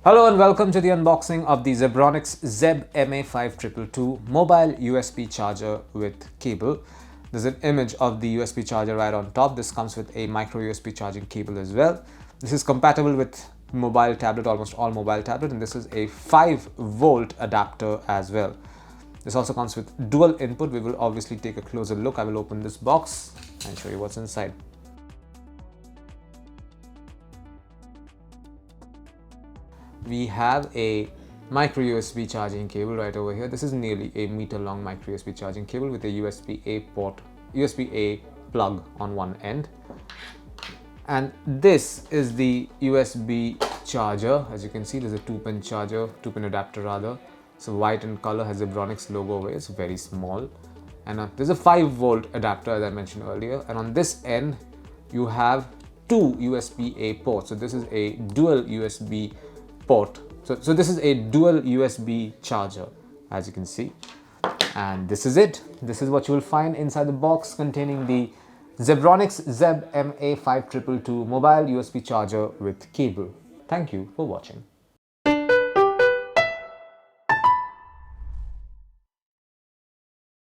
Hello and welcome to the unboxing of the ZEBRONICS ZEB MA5222 mobile USB charger with cable. There's an image of the USB charger right on top. This comes with a micro USB charging cable as well. This is compatible with mobile tablet, almost all mobile tablet, and this is a 5-volt adapter as well. This also comes with dual input. We will obviously take a closer look. I will open this box and show you what's inside. We have a micro USB charging cable right over here. This is nearly a meter long micro USB charging cable with a USB-A plug on one end. And this is the USB charger. As you can see, there's a 2-pin charger, 2-pin adapter rather. So white in color, has ZEBRONICS logo over it. It's very small. And there's a 5-volt adapter as I mentioned earlier. And on this end, you have 2 USB-A ports. So this is a dual USB port. So this is a dual USB charger, as you can see. And this is it. This is what you will find inside the box containing the ZEBRONICS ZEB MA5222 mobile USB charger with cable. Thank you for watching.